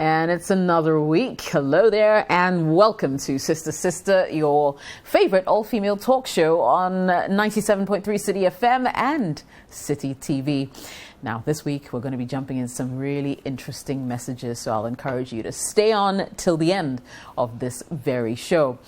And it's another week. Hello there, and welcome to Sister Sister, your favorite all-female talk show on 97.3 City FM and City TV. Now, this week, we're going to be jumping in some really interesting messages, so I'll encourage you to stay on till the end of this very show.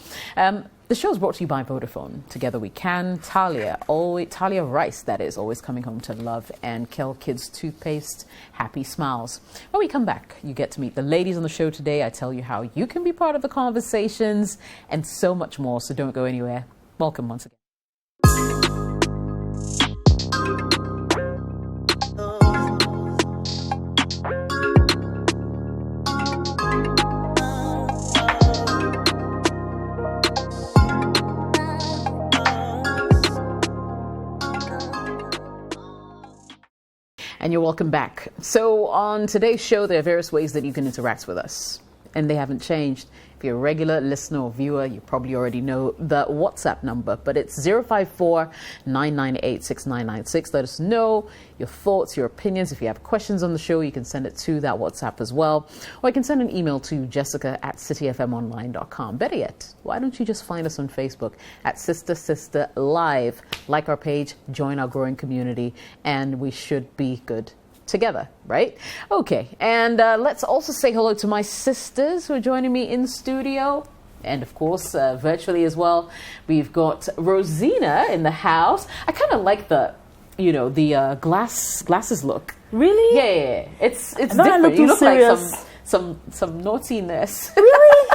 The show is brought to you by Vodafone. Together we can. Talia Rice, that is, always coming home to love, and Kel Kids Toothpaste, Happy Smiles. When we come back, you get to meet the ladies on the show today. I tell you how you can be part of the conversations and so much more, so don't go anywhere. Welcome once again. And you're welcome back. So on today's show, there are various ways that you can interact with us, and they haven't changed. If you're a regular listener or viewer, you probably already know the WhatsApp number, but it's 054-998-6996. Let us know your thoughts, your opinions. If you have questions on the show, you can send it to that WhatsApp as well. Or you can send an email to jessica@cityfmonline.com. Better yet, why don't you just find us on Facebook at Sister Sister Live. Like our page, join our growing community, and we should be good together, right? Okay, and let's also say hello to my sisters who are joining me in studio, and of course virtually as well. We've got Rosina in the house. I kind of like the glasses look. Really? Yeah. It's different. You look serious. Like some naughtiness. Really?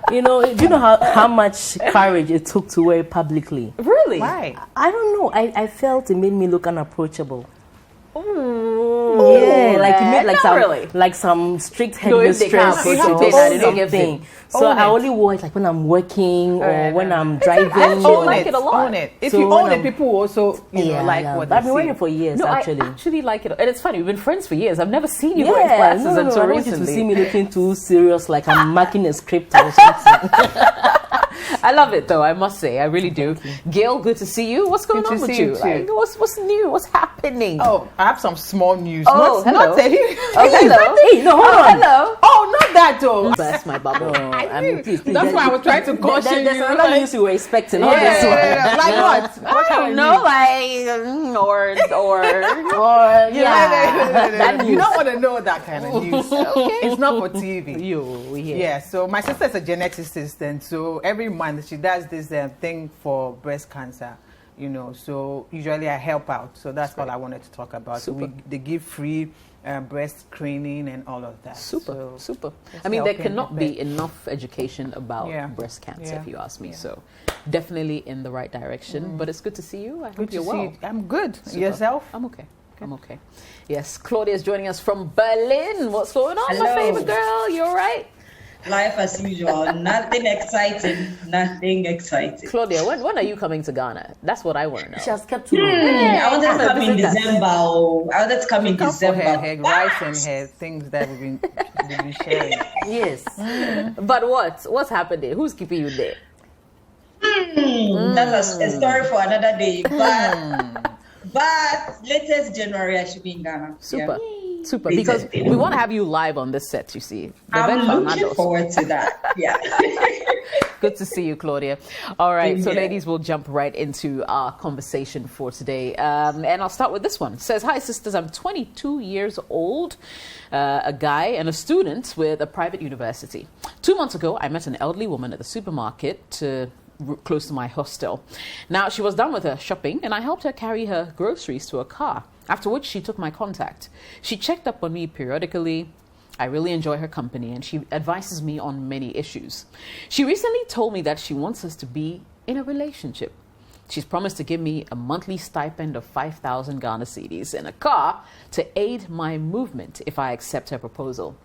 Do you know how much courage it took to wear it publicly? Really? Why? I don't know. I felt it made me look unapproachable. Ooh, yeah, like it made like some strict headmistress or something. So I only wore it like when I'm working or when I'm driving. I actually like it a lot. Own it. If you own it, people will also like what they see. I've been wearing it for years, actually. I actually like it. And it's funny, we've been friends for years. I've never seen you wear glasses until recently. I don't want you to see me looking too serious, like I'm marking a script or something. I love it, though, I must say. I really do. Gail, good to see you. What's going on with you? Like, what's new? What's happening? Oh, I have some small news. Oh, hello. Not hello. Hey, no, hold on. Hello. Oh, not that, though. Burst my bubble. Please, that's why I was trying to caution you. There's another news you were expecting. Yeah. Like what? What kind of news? You don't want to know that kind of news. Okay. It's not for TV. Yeah. So my sister is a geneticist, and so every month she does this thing for breast cancer. So usually I help out. So that's all I wanted to talk about. Super. So they give free breast screening and all of that. Super. I mean, there cannot be enough education about breast cancer, if you ask me. So definitely in the right direction. But it's good to see you. I hope you're well. I'm good. Super. Yourself? I'm okay. Yes, Claudia is joining us from Berlin. What's going on, my favorite girl? You all right? Life as usual. Nothing exciting. Claudia, when are you coming to Ghana? That's what I want to know. She has kept to I wanted to come in December. Her rice and her things that we've been sharing. Yes. But what's happening? Who's keeping you there? That's a story for another day. But latest January I should be in Ghana. Super. Because we want to have you live on this set, you see. I'm looking forward to that. Yeah. Good to see you, Claudia. All right, so ladies, we'll jump right into our conversation for today. And I'll start with this one. It says, hi, sisters, I'm 22 years old, a guy and a student with a private university. 2 months ago, I met an elderly woman at the supermarket close to my hostel. Now, she was done with her shopping, and I helped her carry her groceries to her car, after which she took my contact. She checked up on me periodically. I really enjoy her company, and she advises me on many issues. She recently told me that she wants us to be in a relationship. She's promised to give me a monthly stipend of 5,000 Ghana cedis and a car to aid my movement if I accept her proposal.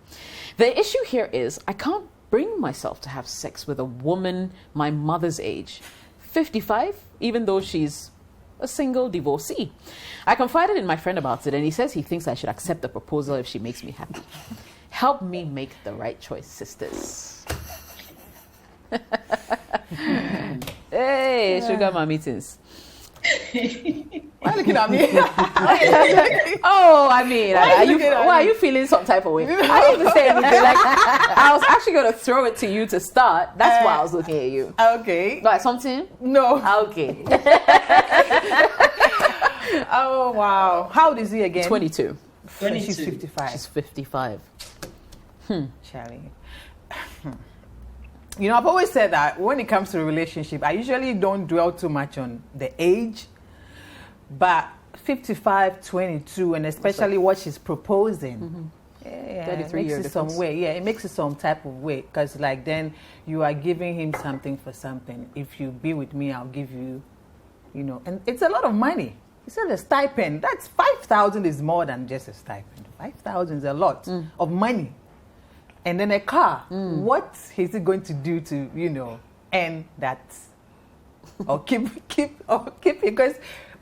The issue here is I can't bring myself to have sex with a woman my mother's age, 55, even though she's a single divorcee. I confided in my friend about it, and he says he thinks I should accept the proposal if she makes me happy. Help me make the right choice, sisters. Hey, sugar my meetings. Why are you looking at me? Oh, I mean, are you feeling some type of way? I didn't even say anything. Like, I was actually going to throw it to you to start. That's why I was looking at you. Okay. Like something? No. Okay. Oh, wow. How old is he again? 22. 22. She's 55. She's 55. Charlie. You know, I've always said that when it comes to a relationship, I usually don't dwell too much on the age, but 55, 22, and especially what she's proposing. Yeah, 33 it makes years it some way. Yeah, it makes it some type of way, because like then you are giving him something for something. If you be with me, I'll give you, you know, and it's a lot of money. He said a stipend. That's 5,000 is more than just a stipend. 5,000 is a lot of money. And then a car. What is it going to do to, you know, end that? Or keep it? Because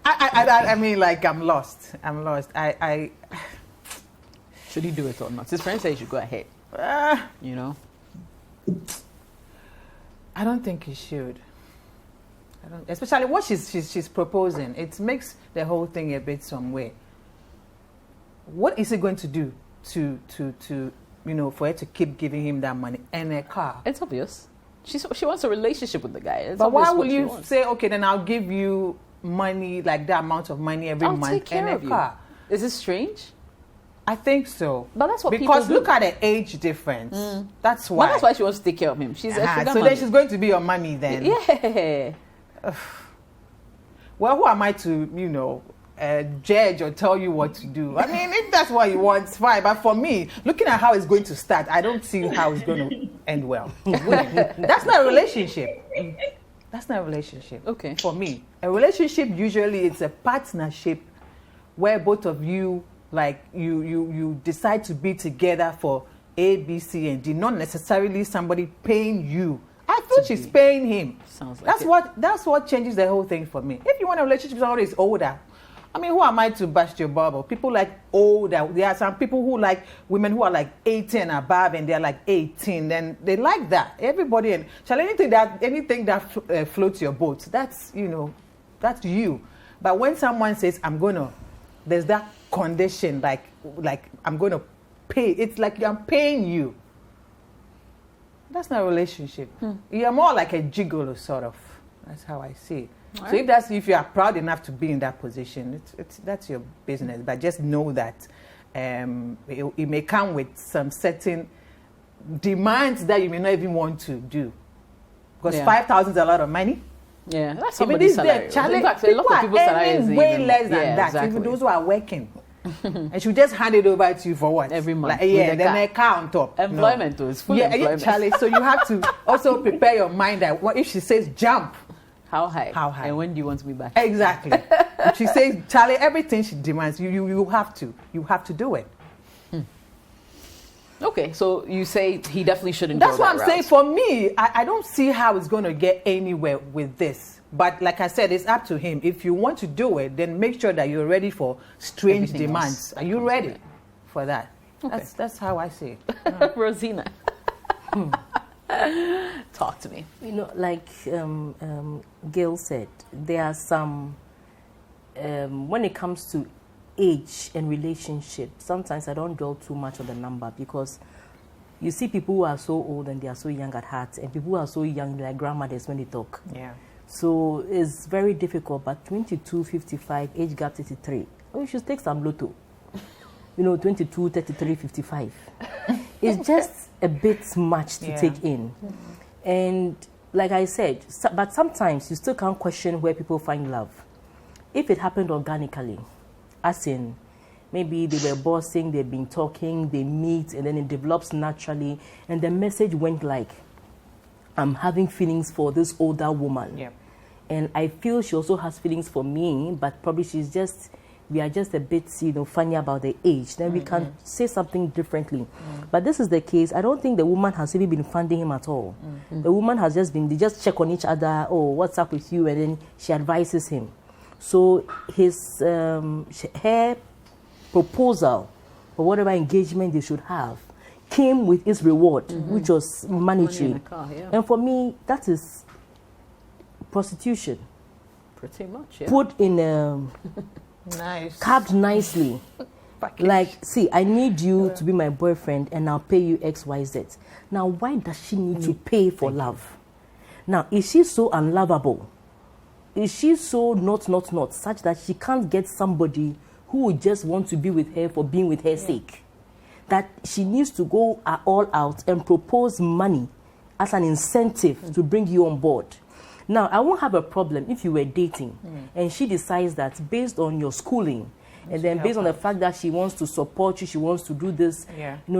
I mean, like, I'm lost. Should he do it or not? His friend says you should go ahead. You know? I don't think he should. Especially what she's proposing. It makes the whole thing a bit some way. What is he going to do to you know, for her to keep giving him that money and a car? It's obvious. She wants a relationship with the guy. It's but why obvious would what she you wants. say, okay, then I'll give you money, like that amount of money every I'll month take care and of a car? You. Is this strange? I think so. But that's what because people do. look at the age difference. That's why. But that's why she wants to take care of him. She's a sugar so mommy. then she's going to be your mommy then. Yeah. Well, who am I to, you know, judge or tell you what to do? I mean, if that's what you want, it's fine. But for me, looking at how it's going to start, I don't see how it's going to end well. That's not a relationship. That's not a relationship. Okay. For me, a relationship usually it's a partnership where both of you, like, you decide to be together for A, B, C, and D. Not necessarily somebody paying you. I feel she's paying him. Sounds like that's what changes the whole thing for me. If you want a relationship with somebody who's older, I mean, who am I to bust your bubble? People like older. There are some people who like women who are like 18 and above, and they're like 18. Then they like that. Everybody, and shall anything that floats your boat, that's, you know, that's you. But when someone says, there's that condition, like I'm gonna pay. It's like I'm paying you. That's not a relationship. You're more like a gigolo, sort of. That's how I see it. All So right. if you are proud enough to be in that position, that's your business. But just know that it may come with some certain demands that you may not even want to do. Because 5,000 is a lot of money. Yeah, that's Even somebody's these salary. days, Charlie, In fact, a lot of people's salary is earning way even less than yeah, that. exactly. Even those who are working. And she'll just hand it over to you for what? Every month. Like, yeah, With then car. a car on top. Employment too, it's full yeah, employment. Yeah, Charlie. So you have to also prepare your mind that what if she says jump? How high? How high? And when do you want to be back? Exactly. If she says, Charlie, everything she demands, you have to do it. Okay, so you say he definitely shouldn't That's go what that I'm saying. route. For me, I don't see how it's going to get anywhere with this. But like I said, it's up to him. If you want to do it, then make sure that you're ready for strange Everything demands. else Are you comes ready with it. for that? Okay. That's how I see it. Rosina. Talk to me. You know, like Gail said, there are some, when it comes to age and relationship, sometimes I don't dwell too much on the number, because you see people who are so old and they are so young at heart, and people who are so young, they're like grandmothers when they talk. Yeah. So it's very difficult, but 22, 55, age gap 33. Oh, you should take some lotto. You know, 22, 33, 55. It's just a bit much to take in. And like I said, but sometimes you still can't question where people find love. If it happened organically, as in maybe they were bossing, they've been talking, they meet, and then it develops naturally, and the message went like, I'm having feelings for this older woman. Yeah. And I feel she also has feelings for me, but probably we are just a bit, funny about the age. Then we can say something differently. But this is the case. I don't think the woman has even been funding him at all. The woman has just been, they just check on each other. Oh, what's up with you? And then she advises him. So her proposal for whatever engagement they should have came with its reward, which was monetary. Money in the car, yeah. And for me, that is prostitution. Pretty much, yeah. put in Nice. capped nicely. Package. Like, see, I need you to be my boyfriend and I'll pay you XYZ. Now, why does she need to pay for love? Now, is she so unlovable? Is she so not, such that she can't get somebody who would just want to be with her for being with her sake? That she needs to go all out and propose money as an incentive to bring you on board. Now, I won't have a problem if you were dating and she decides that based on your schooling, and then based on the fact that she wants to support you, she wants to do this,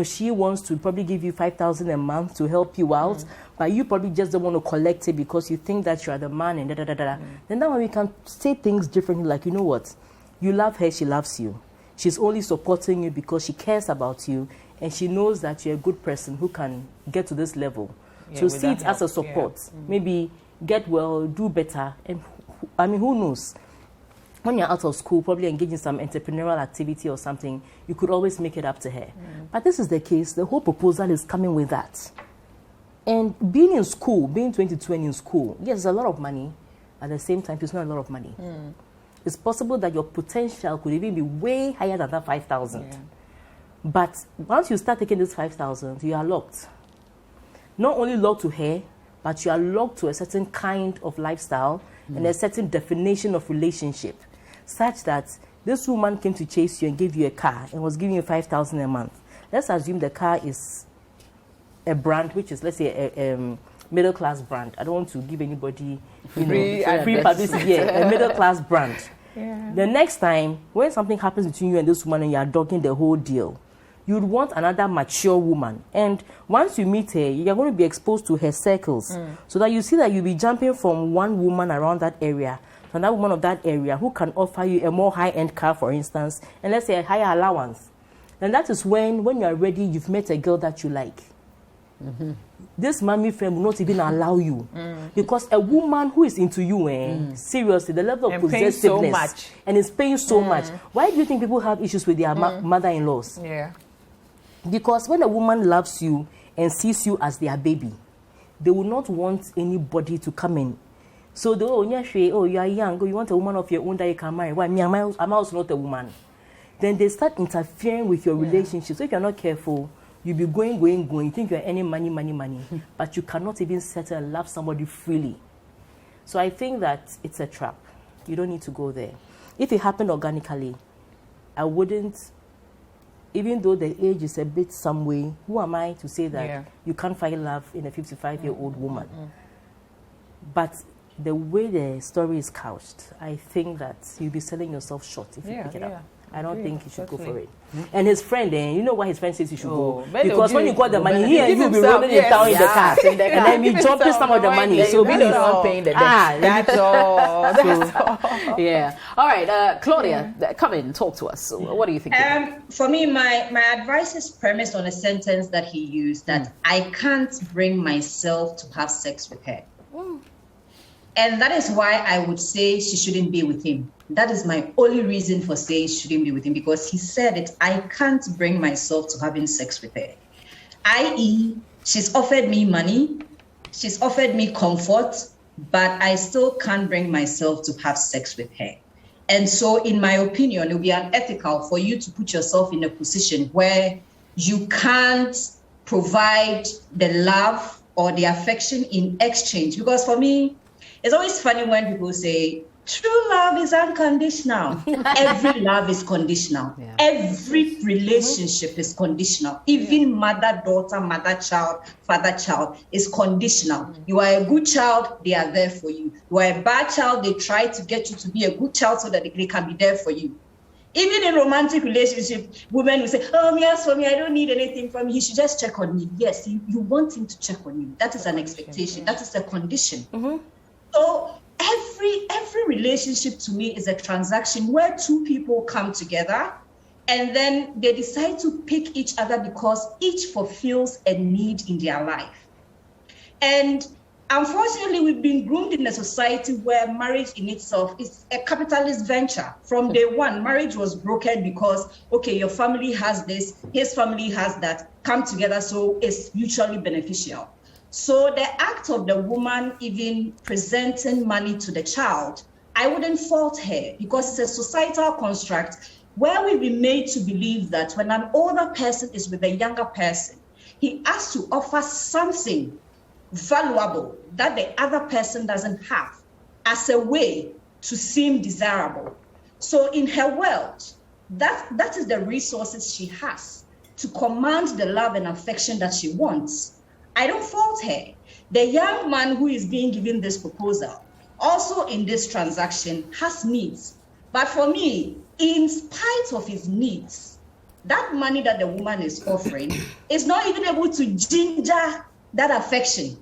she wants to probably give you 5,000 a month to help you out, but you probably just don't want to collect it because you think that you are the man and da-da-da-da. Then now we can say things differently, like, you know what, you love her, she loves you. She's only supporting you because she cares about you and she knows that you're a good person who can get to this level. So see it as a support. Maybe get well, do better, and I mean, who knows? When you're out of school, probably engage in some entrepreneurial activity or something, you could always make it up to her. But this is the case, the whole proposal is coming with that. And being in school, being 22 and in school, yes, it's a lot of money. At the same time, it's not a lot of money. It's possible that your potential could even be way higher than that 5,000. But once you start taking this 5,000, you are locked. Not only locked to her, but you are locked to a certain kind of lifestyle and a certain definition of relationship, such that this woman came to chase you and gave you a car and was giving you 5,000 a month. Let's assume the car is a brand, which is, let's say, a middle-class brand. I don't want to give anybody free publicity. A middle-class brand. The next time, when something happens between you and this woman and you are dogging the whole deal, you'd want another mature woman. And once you meet her, you're going to be exposed to her circles. So that you see that you'll be jumping from one woman around that area to another woman of that area who can offer you a more high-end car, for instance, and let's say a higher allowance. And that is when you are ready, you've met a girl that you like. This mommy friend will not even allow you. Because a woman who is into you, seriously, the level of possessiveness and is paying so much. Why do you think people have issues with their mother-in-laws? Because when a woman loves you and sees you as their baby, they will not want anybody to come in. So they you are young, you want a woman of your own that you can marry. Why? I'm also not a woman. Then they start interfering with your relationship. So if you're not careful, you'll be going. You think you're earning money, but you cannot even settle and love somebody freely. So I think that it's a trap. You don't need to go there. If it happened organically, I wouldn't. Even though the age is a bit some way, who am I to say that you can't find love in a 55-year-old woman? But the way the story is couched, I think that you'll be selling yourself short if you pick it up. I don't think you should go for it. And his friend, you know why his friend says you should go? Because when you got the money, you'll be rolling it down in the car. And then you jumping some of the money. So be not paying the debt. That's all. That's all. Yeah. All right, Claudia, come in, talk to us. What do you think? For me, my advice is premised on a sentence that he used, that I can't bring myself to have sex with her. And that is why I would say she shouldn't be with him. That is my only reason for saying she shouldn't be with him, because he said it, I can't bring myself to having sex with her. I.e., she's offered me money, she's offered me comfort, but I still can't bring myself to have sex with her. And so, in my opinion, it would be unethical for you to put yourself in a position where you can't provide the love or the affection in exchange. Because for me, it's always funny when people say, true love is unconditional. Every love is conditional. Every relationship is conditional. Even mother-daughter, mother-child, father-child is conditional. You are a good child, they are there for you. You are a bad child, they try to get you to be a good child so that they can be there for you. Even in romantic relationship, women will say, yes, for me, I don't need anything from you. He should just check on me. Yes, you want him to check on you. That is an expectation. That is a condition. So every relationship to me is a transaction where two people come together and then they decide to pick each other because each fulfills a need in their life. And unfortunately, we've been groomed in a society where marriage in itself is a capitalist venture. From day one, marriage was broken because, okay, your family has this, his family has that, come together, so it's mutually beneficial. So the act of the woman even presenting money to the child I wouldn't fault her because it's a societal construct where we've been made to believe that when an older person is with a younger person, he has to offer something valuable that the other person doesn't have as a way to seem desirable. So in her world, that is the resources she has to command the love and affection that she wants. I don't fault her. The young man who is being given this proposal, also in this transaction, has needs. But for me, in spite of his needs, that money that the woman is offering is not even able to ginger that affection.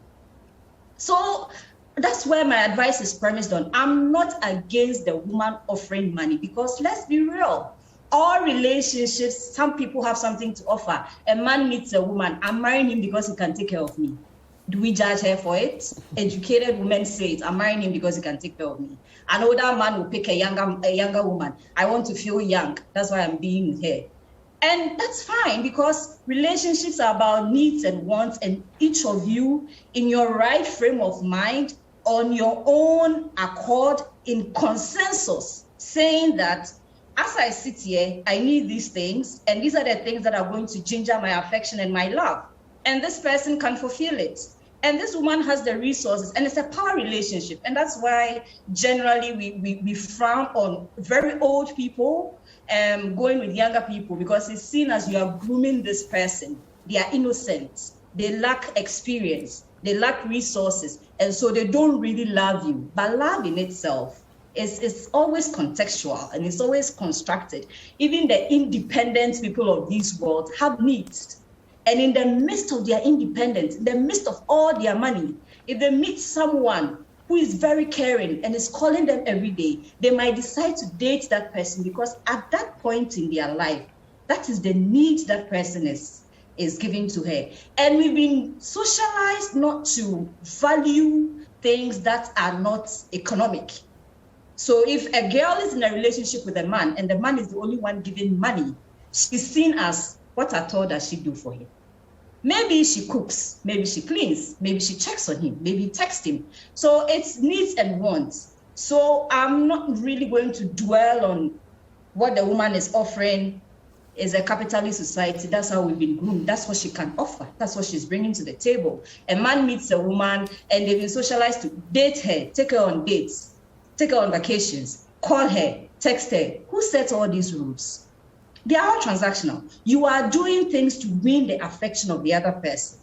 So that's where my advice is premised on. I'm not against the woman offering money because let's be real. All relationships, some people have something to offer. A man meets a woman, I'm marrying him because he can take care of me. Do we judge her for it? Educated women say it, I'm marrying him because he can take care of me. An older man will pick a younger woman. I want to feel young. That's why I'm being with her. And that's fine because relationships are about needs and wants, and each of you in your right frame of mind, on your own accord, in consensus, saying that as I sit here, I need these things, and these are the things that are going to ginger my affection and my love. And this person can fulfill it. And this woman has the resources, and it's a power relationship. And that's why generally we frown on very old people going with younger people because it's seen as you are grooming this person. They are innocent. They lack experience. They lack resources. And so they don't really love you. But love in itself is always contextual and it's always constructed. Even the independent people of this world have needs. And in the midst of their independence, in the midst of all their money, if they meet someone who is very caring and is calling them every day, they might decide to date that person because at that point in their life, that is the need that person is giving to her. And we've been socialized not to value things that are not economic. So if a girl is in a relationship with a man and the man is the only one giving money, she's seen as, what at all does she do for him? Maybe she cooks, maybe she cleans, maybe she checks on him, maybe texts him. So it's needs and wants. So I'm not really going to dwell on what the woman is offering. Is a capitalist society. That's how we've been groomed. That's what she can offer. That's what she's bringing to the table. A man meets a woman and they've been socialized to date her, take her on dates, take her on vacations, call her, text her. Who sets all these rules? They are all transactional. You are doing things to win the affection of the other person.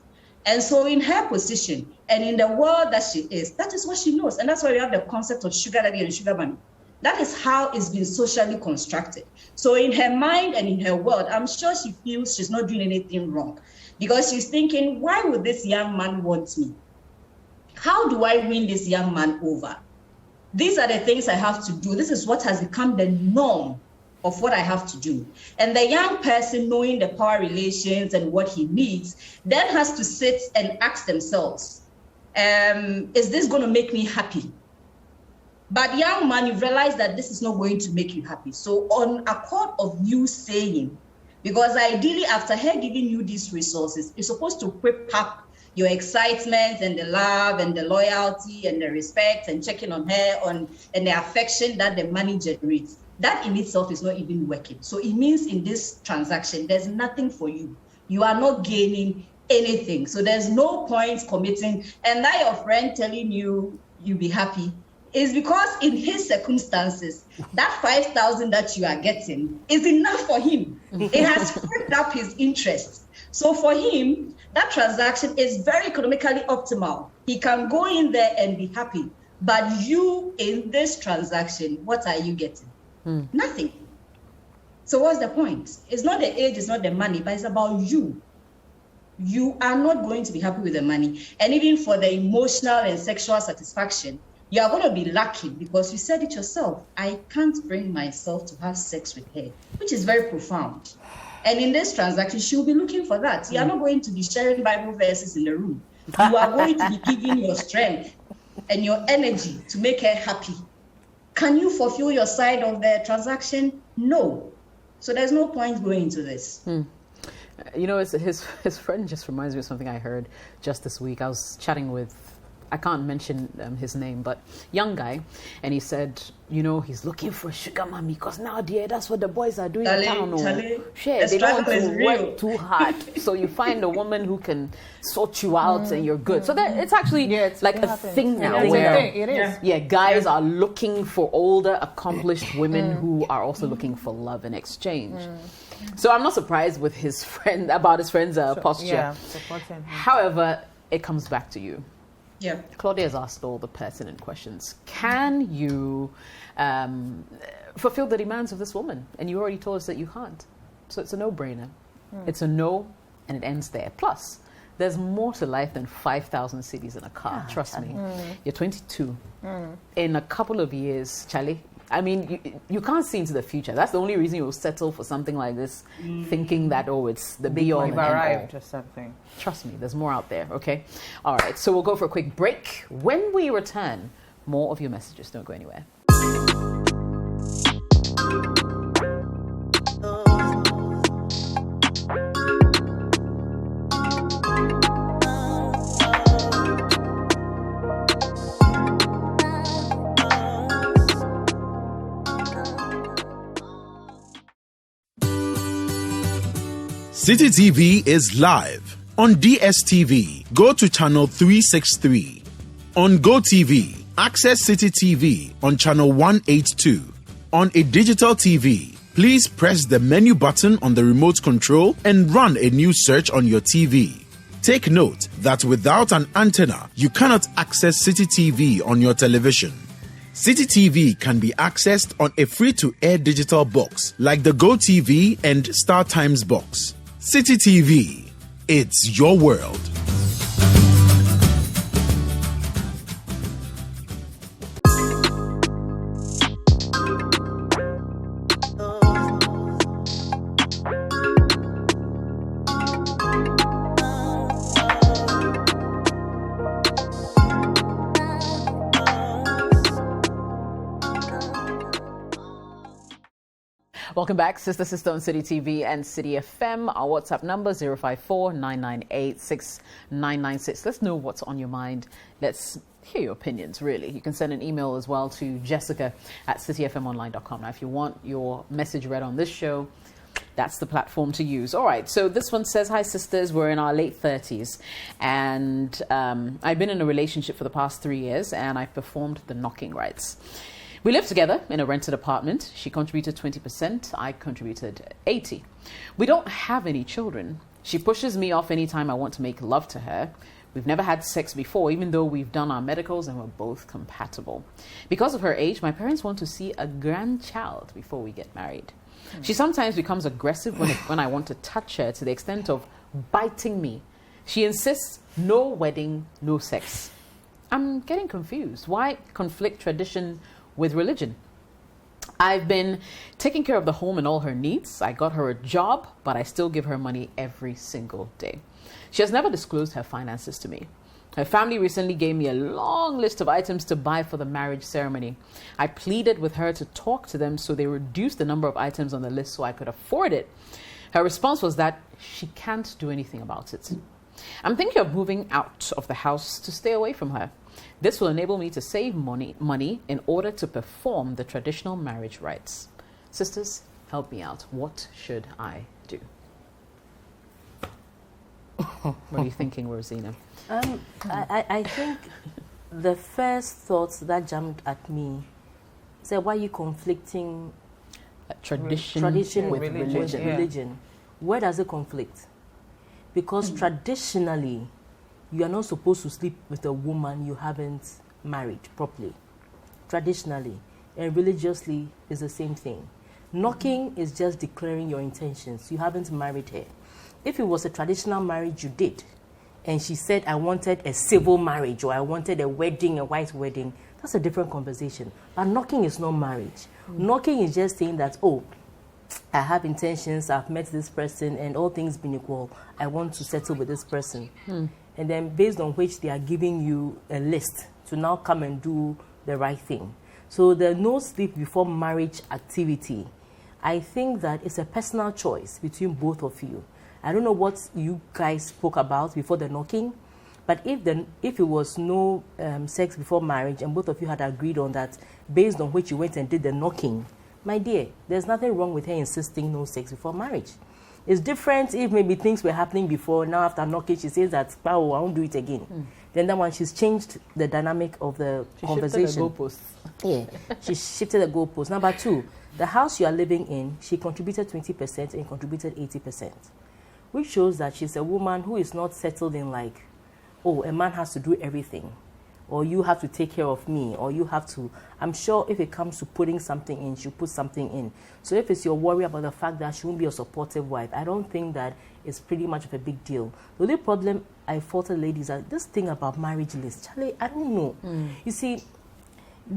And so in her position and in the world that she is, that is what she knows. And that's why we have the concept of sugar daddy and sugar mommy. That is how it's been socially constructed. So in her mind and in her world, I'm sure she feels she's not doing anything wrong because she's thinking, why would this young man want me? How do I win this young man over? These are the things I have to do. This is what has become the norm of what I have to do. And the young person, knowing the power relations and what he needs, then has to sit and ask themselves, is this going to make me happy? But young man, you realize that this is not going to make you happy. So on accord of you saying, because ideally after her giving you these resources, you're supposed to whip up your excitement and the love and the loyalty and the respect and checking on her and the affection that the money generates. That in itself is not even working. So it means in this transaction, there's nothing for you. You are not gaining anything. So there's no point committing. And that your friend telling you, you'll be happy, is because in his circumstances, that 5,000 that you are getting is enough for him. It has freed up his interest. So for him, that transaction is very economically optimal. He can go in there and be happy. But you in this transaction, what are you getting? Nothing. So what's the point? It's not the age, it's not the money, but it's about you. You are not going to be happy with the money. And even for the emotional and sexual satisfaction, you are going to be lacking because you said it yourself. I can't bring myself to have sex with her, which is very profound. And in this transaction, she'll be looking for that. You are not going to be sharing Bible verses in the room. You are going to be giving your strength and your energy to make her happy. Can you fulfill your side of the transaction? No. So there's no point going into this. You know, his friend just reminds me of something I heard just this week. I was chatting with I can't mention his name, but young guy, and he said, you know, he's looking for a sugar mommy because now, dear, that's what the boys are doing in town. They don't want to work too hard, so you find a woman who can sort you out, and you're good. So that it's actually like a thing now where it is. Guys are looking for older, accomplished women who are also looking for love in exchange. So I'm not surprised with his friend about his friend's posture. Yeah, supporting him. However, it comes back to you. Yeah. Claudia has asked all the pertinent questions. Can you fulfill the demands of this woman? And you already told us that you can't. So it's a no-brainer. It's a no, and it ends there. Plus, there's more to life than 5,000 cities in a car. Trust me. You're 22. In a couple of years, Charlie, I mean, you can't see into the future. That's the only reason you'll settle for something like this, thinking that, it's the be-all and end-all. Arrived or something. Trust me, there's more out there, okay? All right, so we'll go for a quick break. When we return, more of your messages. Don't go anywhere. City TV is live on DSTV. Go to channel 363. On GoTV, access City TV on channel 182. On a digital TV, please press the menu button on the remote control and run a new search on your TV. Take note that without an antenna, you cannot access City TV on your television. City TV can be accessed on a free-to-air digital box like the GoTV and StarTimes box. City TV, it's your world. Welcome back, Sister on City TV and City FM. Our WhatsApp number 054-998-6996. Let's know what's on your mind. Let's hear your opinions, really. You can send an email as well to jessica@cityfmonline.com. Now, if you want your message read on this show, that's the platform to use. All right, so this one says, hi, sisters. We're in our late 30s, and I've been in a relationship for the past 3 years, and I've performed the knocking rites. We lived together in a rented apartment. She contributed 20%. I contributed 80%. We don't have any children. She pushes me off anytime I want to make love to her. We've never had sex before, even though we've done our medicals and we're both compatible. Because of her age, my parents want to see a grandchild before we get married. She sometimes becomes aggressive when I want to touch her, to the extent of biting me. She insists no wedding, no sex. I'm getting confused. Why conflict tradition with religion? I've been taking care of the home and all her needs. I got her a job, but I still give her money every single day. She has never disclosed her finances to me. Her family recently gave me a long list of items to buy for the marriage ceremony. I pleaded with her to talk to them so they reduced the number of items on the list so I could afford it. Her response was that she can't do anything about it. I'm thinking of moving out of the house to stay away from her. This will enable me to save money in order to perform the traditional marriage rites. Sisters, help me out. What should I do? What are you thinking, Rosina? I think the first thoughts that jumped at me said, why are you conflicting Tradition with religion? Religion. Where does it conflict? Because traditionally, you are not supposed to sleep with a woman you haven't married properly. Traditionally. And religiously is the same thing. Knocking is just declaring your intentions. You haven't married her. If it was a traditional marriage you did, and she said, I wanted a civil marriage, or I wanted a wedding, a white wedding, that's a different conversation. But knocking is not marriage. Knocking is just saying that, oh, I have intentions, I've met this person, and all things being equal, I want to settle with this person. And then based on which they are giving you a list to now come and do the right thing. So the no sleep before marriage activity, I think that it's a personal choice between both of you. I don't know what you guys spoke about before the knocking, But if it was no sex before marriage and both of you had agreed on that, based on which you went and did the knocking, my dear, there's nothing wrong with her insisting no sex before marriage. It's different if maybe things were happening before. Now after knocking, she says that, oh, I won't do it again. Then that one, she's changed the dynamic of the conversation. Shifted the goalposts. Yeah, she shifted the goalposts. Number two, the house you are living in, she contributed 20% and contributed 80%, which shows that she's a woman who is not settled in like, oh, a man has to do everything, or you have to take care of me, or you have to. I'm sure if it comes to putting something in, she'll put something in. So if it's your worry about the fact that she won't be a supportive wife, I don't think that it's pretty much of a big deal. The only problem I fault the ladies are this thing about marriage list. Charlie, I don't know. You see,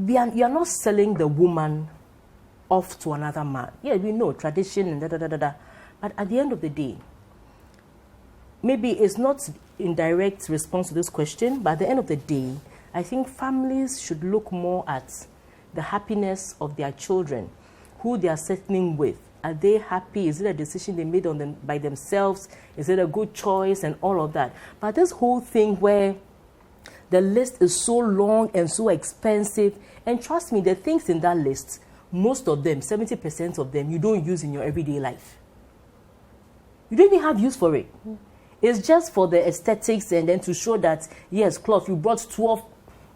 you're not selling the woman off to another man. Yeah, we know tradition and da-da-da-da-da. But at the end of the day, maybe it's not in direct response to this question, but at the end of the day, I think families should look more at the happiness of their children, who they are settling with. Are they happy? Is it a decision they made on them by themselves? Is it a good choice and all of that? But this whole thing where the list is so long and so expensive, and trust me, the things in that list, most of them, 70% of them, you don't use in your everyday life. You don't even have use for it. It's just for the aesthetics and then to show that, yes, cloth, you brought 12.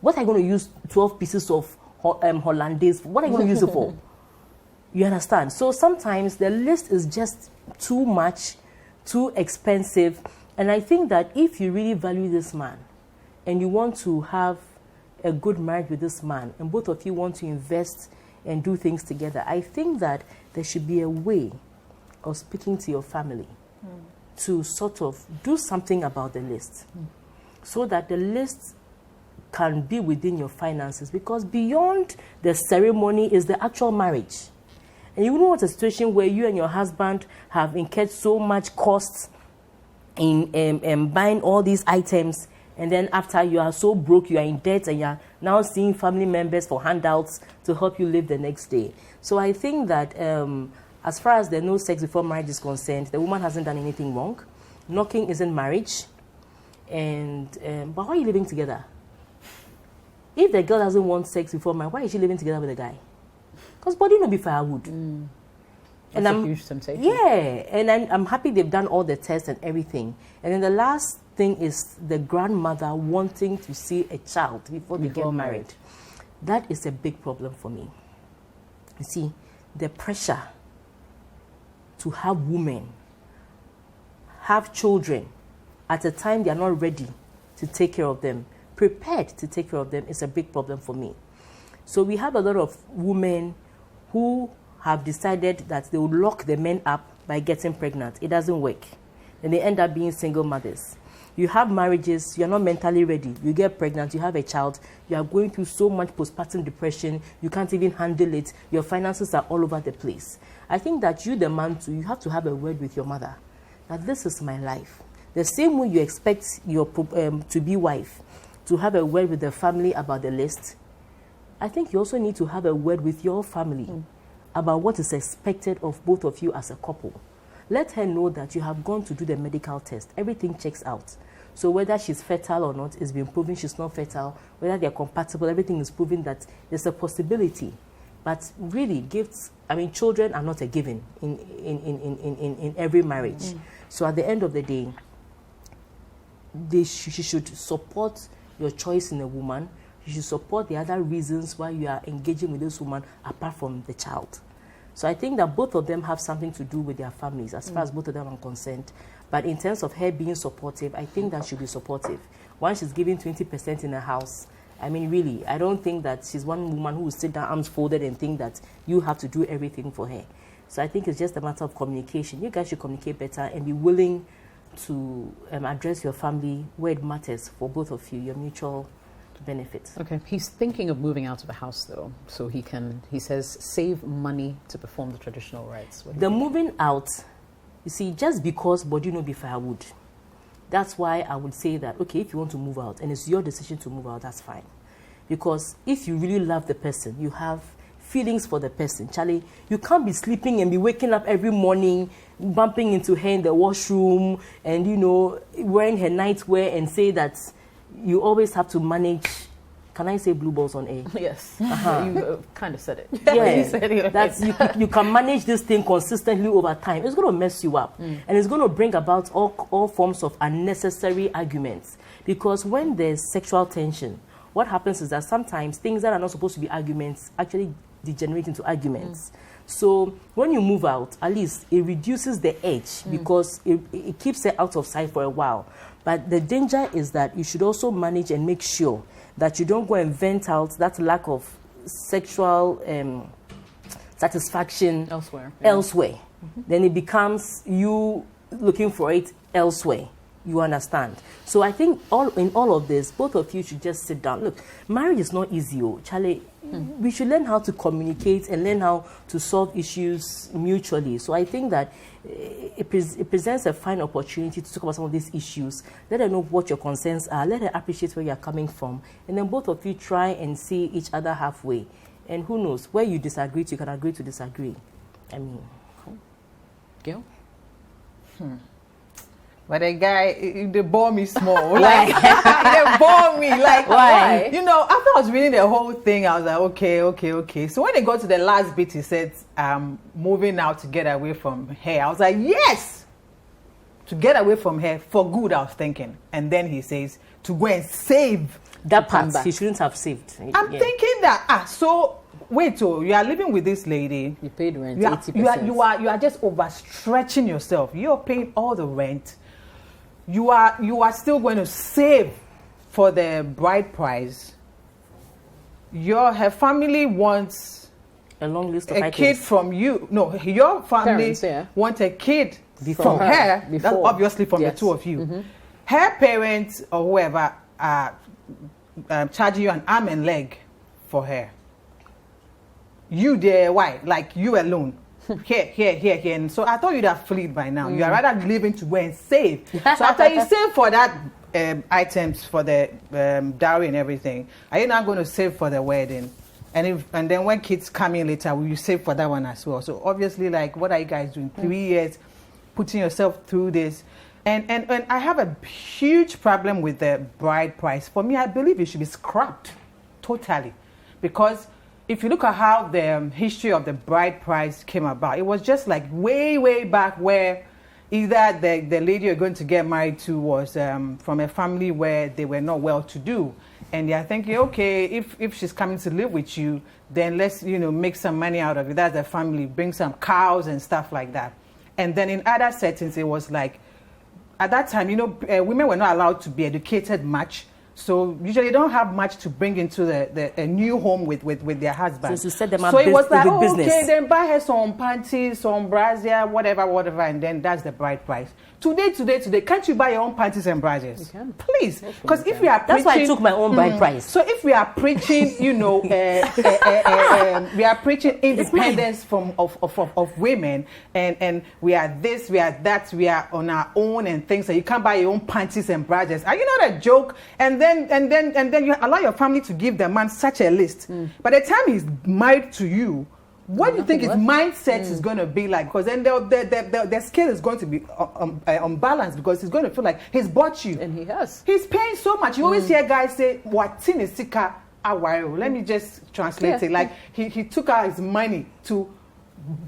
What are you going to use 12 pieces of Hollandaise for? What are you going to use it for? You understand? So sometimes the list is just too much, too expensive. And I think that if you really value this man and you want to have a good marriage with this man and both of you want to invest and do things together, I think that there should be a way of speaking to your family to sort of do something about the list so that the list can be within your finances, because beyond the ceremony is the actual marriage. And you know, what a situation where you and your husband have incurred so much costs in buying all these items, and then after you are so broke, you are in debt, and you are now seeing family members for handouts to help you live the next day. So I think that as far as the no sex before marriage is concerned, the woman hasn't done anything wrong. Knocking isn't marriage. And but why are you living together? If the girl doesn't want sex before marriage, why is she living together with a guy? Because body no be firewood. And And a huge temptation. Yeah, and I'm happy they've done all the tests and everything. And then the last thing is the grandmother wanting to see a child before they get married. That is a big problem for me. You see, the pressure to have women have children at a time they are not ready to take care of them, prepared to take care of them, is a big problem for me. So we have a lot of women who have decided that they will lock the men up by getting pregnant. It doesn't work. And they end up being single mothers. You have marriages, you're not mentally ready. You get pregnant, you have a child, you are going through so much postpartum depression, you can't even handle it, your finances are all over the place. I think that you, the man too, you have to have a word with your mother, that this is my life. The same way you expect your to-be wife to have a word with the family about the list, I think you also need to have a word with your family about what is expected of both of you as a couple. Let her know that you have gone to do the medical test. Everything checks out. So whether she's fertile or not, it's been proven she's not fertile. Whether they're compatible, everything is proven that there's a possibility. But really, children are not a given in every marriage. So at the end of the day, she should support your choice in a woman. You should support the other reasons why you are engaging with this woman apart from the child. So I think that both of them have something to do with their families as far as both of them are concerned. But in terms of her being supportive, I think that she'll be supportive. Once she's giving 20% in a house, really, I don't think that she's one woman who will sit down arms folded and think that you have to do everything for her. So I think it's just a matter of communication. You guys should communicate better and be willing to address your family where it matters for both of you, your mutual benefit. Okay, he's thinking of moving out of the house though, so he says, save money to perform the traditional rites. The moving out, you see, just because body no be firewood, that's why I would say that, okay, if you want to move out and it's your decision to move out, that's fine. Because if you really love the person, you have feelings for the person, Charlie, you can't be sleeping and be waking up every morning, bumping into her in the washroom and, wearing her nightwear and say that you always have to manage. Can I say blue balls on air? Yes. You kind of said it. Yeah, You said it. that's you can manage this thing consistently over time. It's going to mess you up, and it's going to bring about all forms of unnecessary arguments. Because when there's sexual tension, what happens is that sometimes things that are not supposed to be arguments actually degenerate into arguments. So when you move out, at least it reduces the edge because it keeps it out of sight for a while. But the danger is that you should also manage and make sure that you don't go and vent out that lack of sexual satisfaction Elsewhere. Then it becomes you looking for it elsewhere. You understand? So I think in all of this, both of you should just sit down. Look, marriage is not easy, Charlie. We should learn how to communicate and learn how to solve issues mutually. So I think that it presents a fine opportunity to talk about some of these issues. Let her know what your concerns are. Let her appreciate where you're coming from. And then both of you try and see each other halfway. And who knows, where you disagree, you can agree to disagree. I mean, Gil? But the guy, they bore me small. Like, they bore me. Like, why? You know, after I was reading the whole thing, I was like, okay. So when they got to the last bit, he said, moving out to get away from her. I was like, yes! To get away from her for good, I was thinking. And then he says, to go and save. that part he shouldn't have saved. I'm thinking that, so, wait, you are living with this lady. You paid rent, You are, 80%. you are just overstretching yourself. You're paying all the rent. You are still going to save for the bride price. Her family wants a long list of a items. kid from you. No, your family Parents, want a kid Before from her. Before. That's obviously from Yes. the two of you. Her parents or whoever are charging you an arm and leg for her. You there, why? Like you alone. Here. And so I thought you'd have fled by now. You are rather living to go and save. So after you save for that items for the dowry and everything, are you now going to save for the wedding? And then when kids come in later, will you save for that one as well? So obviously, like, what are you guys doing? 3 years, putting yourself through this. And I have a huge problem with the bride price. For me, I believe it should be scrapped totally. Because if you look at how the history of the bride price came about, it was just like way back where either the lady you're going to get married to was from a family where they were not well-to-do. And they're thinking, okay, if she's coming to live with you, then let's, make some money out of it. That's the family, bring some cows and stuff like that. And then in other settings, it was like, at that time, women were not allowed to be educated much. So usually they don't have much to bring into a new home with their husband. So to set them up so it was like, business. Okay, then buy her some panties, some brassiere, whatever, and then that's the bride price. Today, can't you buy your own panties and brassiere? You can. Please, because if we are preaching, That's why I took my own bride price. So if we are preaching, we are preaching independence of women, and we are this, we are that, we are on our own and things. So you can't buy your own panties and brassiere. Are you not a joke? And then you allow your family to give the man such a list. By the time he's married to you, what do you think his mindset is going to be like? Because then the scale is going to be unbalanced because he's going to feel like he's bought you. And he has. He's paying so much. You always hear guys say, "What is sika awire?" Let me just translate it. Like he took out his money to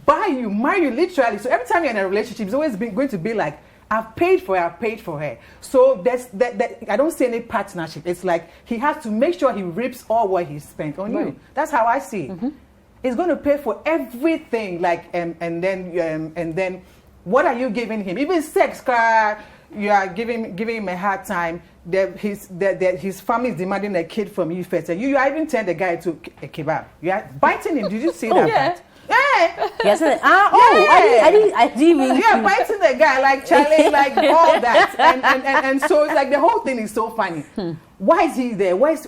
buy you, marry you, literally. So every time you're in a relationship, it's always going to be like, I've paid for her. So I don't see any partnership. It's like he has to make sure he reaps all what he spent on you. That's how I see it. He's going to pay for everything. Like and then what are you giving him? Even sex, you are giving him a hard time. His family is demanding a kid from you first. And you are even telling the guy to a kebab. You are biting him. Did you see that? Yeah. Part? Yeah. Yes. I didn't mean. Yeah, biting the guy like Charlie, like all that, and so it's like the whole thing is so funny. Why is he there? What's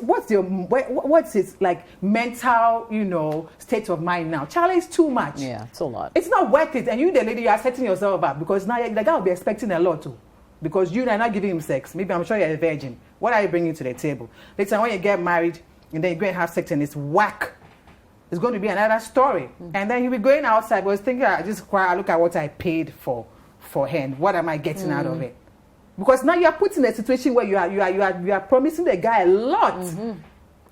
his like mental, state of mind now? Charlie is too much. Yeah, it's a lot. It's not worth it. And you, the lady, you are setting yourself up because now the guy will be expecting a lot too, because you are not giving him sex. Maybe I'm sure you're a virgin. What are you bringing to the table? Later when you get married and then you go and have sex and it's whack. It's going to be another story. And then he'll be going outside, but he's thinking, I just cry, I look at what I paid for him. What am I getting out of it? Because now you are put in a situation where you are promising the guy a lot.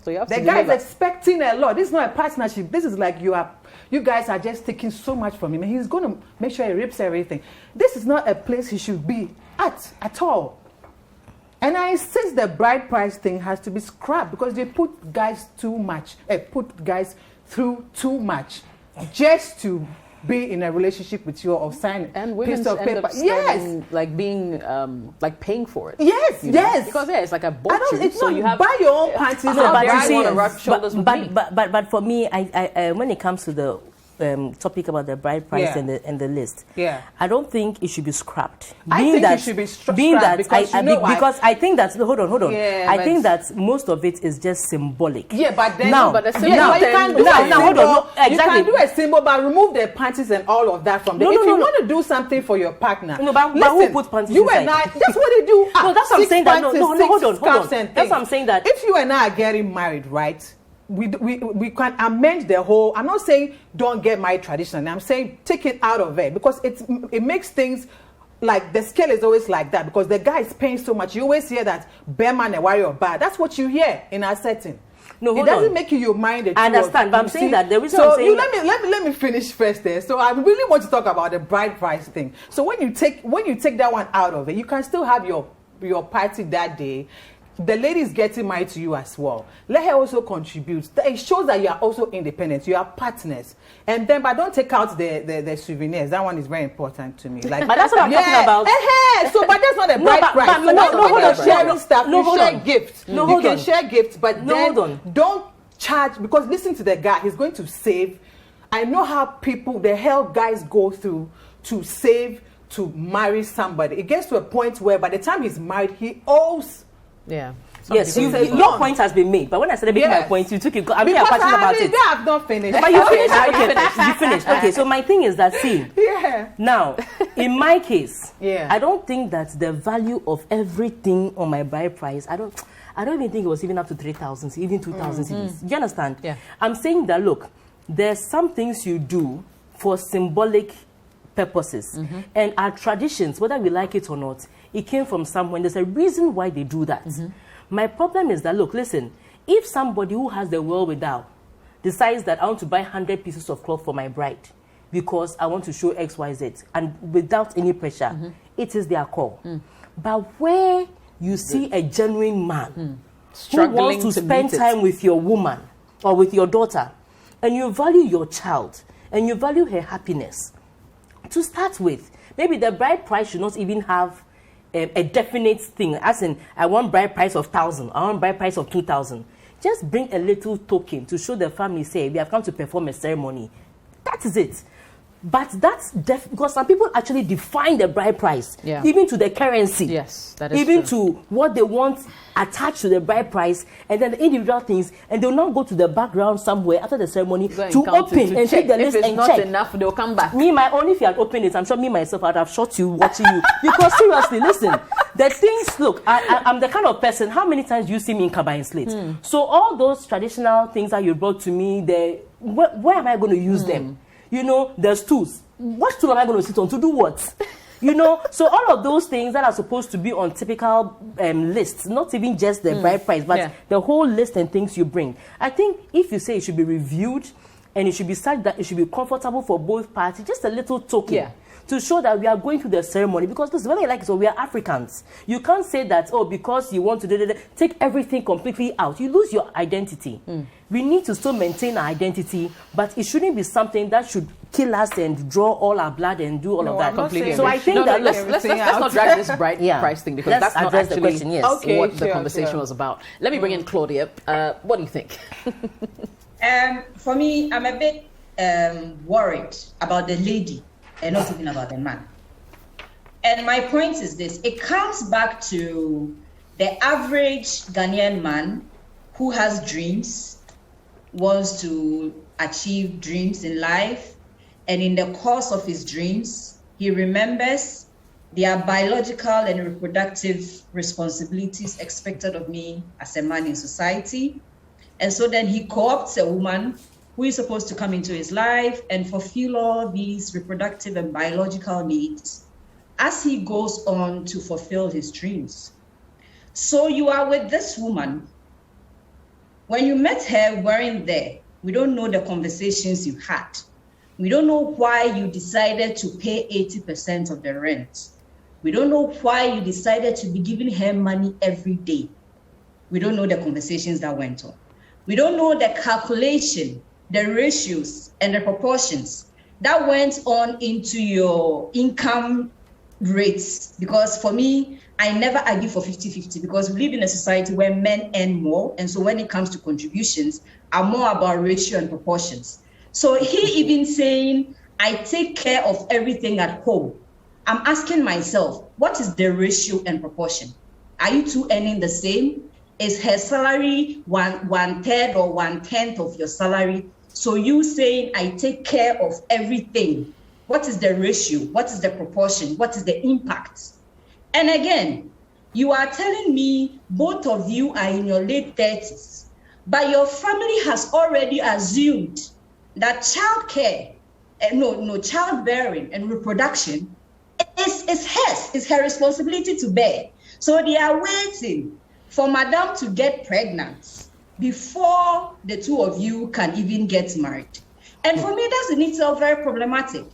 So you have the to guy is deliver. expecting a lot. This is not a partnership. This is like you guys are just taking so much from him, and he's going to make sure he rips everything. This is not a place he should be at all. And I insist the bride price thing has to be scrapped because they put guys through too much just to be in a relationship with you or sign and a women piece of end paper. up spending, like being like paying for it. Yes, you know? yes. Because it's like a bought you. It's so not you have buy your own panties. No, and but buy you see, one to of- rub shoulders with me. but for me, I when it comes to the topic about the bride price Yeah. and the list, Yeah. I don't think it should be scrapped. I think it should be scrapped because you know why? because I think that hold on. Yeah, I but- think that most of it is just symbolic. Yeah, but then Now, but the symbol yeah, then- but you can do now, a now, hold symbol. on, no, You exactly. can do a symbol, but remove the panties and all of that from there. No, If no, you no. want to do something for your partner, No, but who listen, put panties you inside? and I. That's what they do. No, that's what I'm saying that- no, hold on. Scarves and That's things. what I'm saying that- if you and I are getting married, right? We can amend the whole. I'm not saying don't get married traditionally. I'm saying take it out of it because it makes things like the scale is always like that because the guy is paying so much. You always hear that bear man and warrior bad. That's what you hear in our setting. No, It hold doesn't on. make you mind the I two of understand, you, but I'm you saying see? that the reason so I'm saying you let me finish first there. So I really want to talk about the bride price thing. So when you take that one out of it, you can still have your party that day. The lady is getting married to you as well. Let her also contribute. It shows that you are also independent. You are partners. And then, but don't take out the souvenirs. That one is very important to me. Like, But that's what I'm talking about. So, but that's not a No, bride but- price. but So no, when hold you're on, sharing no, stuff, no, you hold share on. gifts. No, You hold can on. share gifts, but No, then hold on. don't charge because listen to the guy. He's going to save. I know how the hell guys go through to save to marry somebody. It gets to a point where by the time he's married, he owes. Yeah. Yes, Some people say, your "No." point has been made. But when I started making my Yes. point, you took it. I mean, Because I'm passionate about it. I have not finished. But you finished. now you Okay, finished. you finished. Okay, so my thing is that, see, Yeah. now, in my case, Yeah. I don't think that the value of everything on my bride price, I don't even think it was even up to 3,000, even 2,000 cedis. Do you understand? Yeah. I'm saying that, look, there's some things you do for symbolic purposes. And our traditions, whether we like it or not, it came from somewhere. There's a reason why they do that. My problem is that, look, listen, if somebody who has the wherewithal decides that I want to buy 100 pieces of cloth for my bride because I want to show X, Y, Z, and without any pressure, it is their call. But where you see a genuine man who Struggling wants to to spend meet it. time with your woman or with your daughter, and you value your child, and you value her happiness, to start with, maybe the bride price should not even have a definite thing, as in, I want bride price of 1,000, I want bride price of 2,000. Just bring a little token to show the family, say, we have come to perform a ceremony. That is it. But that's because some people actually define the bride price, Yeah. even to the currency. Yes, that is even true. to what they want attached to the bride price, and then the individual things, and they'll now go to the background somewhere after the ceremony Go and to count open it, to and check. take the If list it's and not check. enough, they'll come back. Me, my own, if you had opened it, I'm sure me myself I'd have shot you watching you. Because seriously, listen, the things, look, I'm the kind of person, how many times do you see me in Kabine Slate? So all those traditional things that you brought to me, where am I going to use them? You know, there's stools. What stool am I going to sit on? To do what? You know, so all of those things that are supposed to be on typical lists, not even just the bride price, but Yeah. the whole list and things you bring. I think if you say it should be reviewed and it should be such that it should be comfortable for both parties, just a little token. Yeah. To show that we are going through the ceremony, because this is whether you like it, so we are Africans. You can't say that, oh, because you want to take everything completely out. You lose your identity. We need to still maintain our identity, but it shouldn't be something that should kill us and draw all our blood and do all No, of that. I'm not Completely saying So we I should think no, that let's not drag this bride Yeah. price thing because Let's that's not address the actually question, yes. Okay, what the sure, conversation sure. was about. Let me bring in Claudia. What do you think? For me, I'm a bit worried about the lady and not even about the man. And my point is this: it comes back to the average Ghanaian man who has dreams, wants to achieve dreams in life, and in the course of his dreams, he remembers there are biological and reproductive responsibilities expected of me as a man in society. And so then he co-opts a woman who is supposed to come into his life and fulfill all these reproductive and biological needs, as he goes on to fulfill his dreams. So you are with this woman. When you met her, weren't there. We don't know the conversations you had. We don't know why you decided to pay 80% of the rent. We don't know why you decided to be giving her money every day. We don't know the conversations that went on. We don't know the calculation, the ratios, and the proportions that went on into your income rates. Because for me, I never argue for 50-50 because we live in a society where men earn more. And so when it comes to contributions, are more about ratio and proportions. So he even saying, I take care of everything at home. I'm asking myself, what is the ratio and proportion? Are you two earning the same? Is her salary one third or 1/10 of your salary? So you saying, I take care of everything. What is the ratio? What is the proportion? What is the impact? And again, you are telling me both of you are in your late 30s, but your family has already assumed that childcare, childbearing and reproduction is hers, is her responsibility to bear. So they are waiting for madam to get pregnant before the two of you can even get married. And for me, that's in itself very problematic.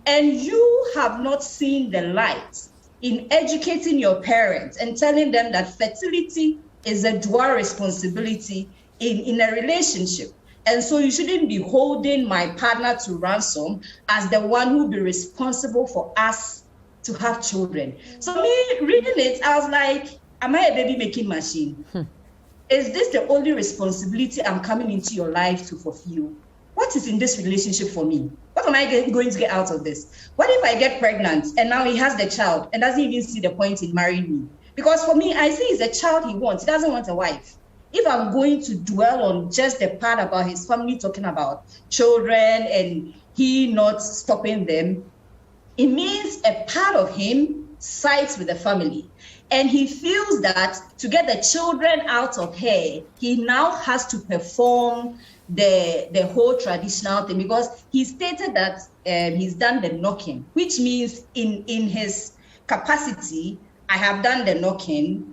And you have not seen the light in educating your parents and telling them that fertility is a dual responsibility in a relationship. And so you shouldn't be holding my partner to ransom as the one who will be responsible for us to have children. So me reading it, I was like, am I a baby making machine? Is this the only responsibility I'm coming into your life to fulfill? What is in this relationship for me? What am I going to get out of this? What if I get pregnant and now he has the child and doesn't even see the point in marrying me? Because for me, I see it's a child he wants. He doesn't want a wife. If I'm going to dwell on just the part about his family talking about children and he not stopping them, it means a part of him sides with the family. And he feels that to get the children out of her, he now has to perform the whole traditional thing, because he stated that he's done the knocking, which means in his capacity, I have done the knocking.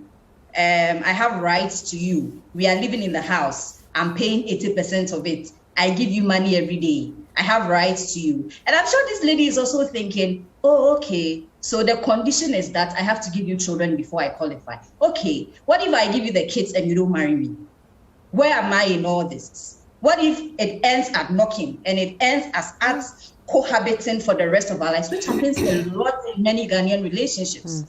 I have rights to you. We are living in the house. I'm paying 80% of it. I give you money every day. I have rights to you. And I'm sure this lady is also thinking, oh, okay, so the condition is that I have to give you children before I qualify. Okay, what if I give you the kids and you don't marry me? Where am I in all this? What if it ends at knocking and it ends as us cohabiting for the rest of our lives, which happens a lot in many Ghanaian relationships.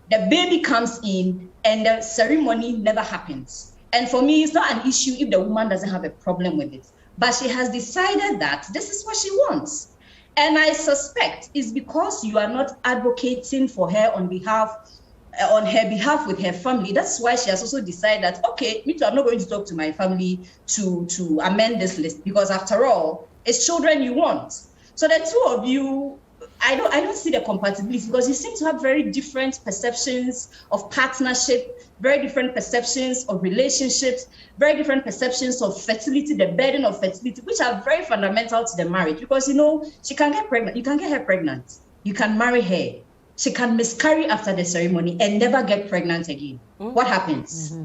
The baby comes in and the ceremony never happens. And for me, it's not an issue if the woman doesn't have a problem with it. But she has decided that this is what she wants. And I suspect it's because you are not advocating for her on her behalf with her family. That's why she has also decided that, okay, me too, I'm not going to talk to my family to amend this list, because after all, it's children you want. So the two of you, I don't see the compatibility, because you seem to have very different perceptions of partnership, very different perceptions of relationships, very different perceptions of fertility, the burden of fertility, which are very fundamental to the marriage. Because, she can get pregnant. You can get her pregnant. You can marry her. She can miscarry after the ceremony and never get pregnant again. What happens?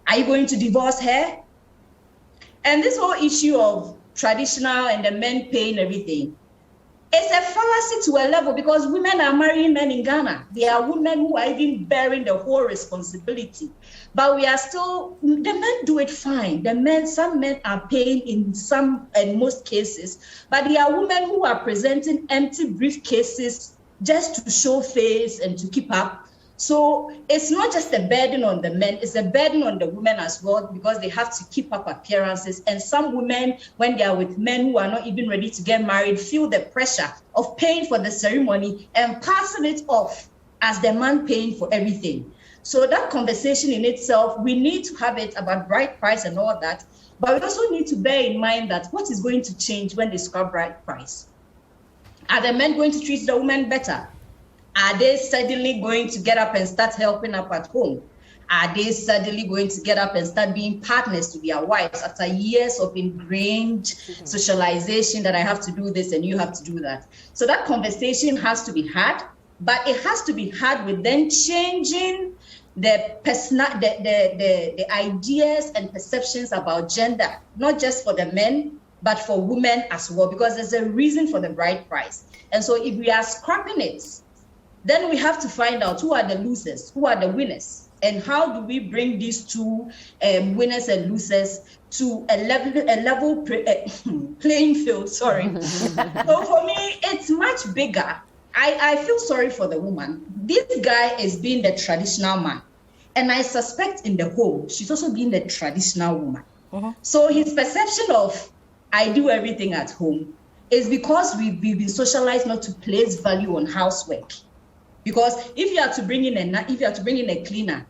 Are you going to divorce her? And this whole issue of traditional and the men paying everything, it's a fallacy to a level, because women are marrying men in Ghana. There are women who are even bearing the whole responsibility. But we are still, the men do it fine. Some men are paying in some and most cases, but there are women who are presenting empty briefcases just to show face and to keep up. So it's not just a burden on the men, it's a burden on the women as well, because they have to keep up appearances. And some women, when they are with men who are not even ready to get married, feel the pressure of paying for the ceremony and passing it off as the man paying for everything. So that conversation in itself, we need to have it about bride price and all that. But we also need to bear in mind that what is going to change when they scrap bride price? Are the men going to treat the women better? Are they suddenly going to get up and start helping up at home? Are they suddenly going to get up and start being partners to their wives after years of ingrained socialization that I have to do this and you have to do that? So that conversation has to be had. but it has to be had with then changing the ideas and perceptions about gender, not just for the men, but for women as well, because there's a reason for the bride price. And so if we are scrapping it, then we have to find out who are the losers, who are the winners, and how do we bring these two winners and losers to a level playing field. Sorry. So for me, it's much bigger. I feel sorry for the woman. This guy is being the traditional man. And I suspect in the home, she's also being the traditional woman. So his perception of, I do everything at home, is because we've been socialized not to place value on housework. Because if you are to bring in a cleaner,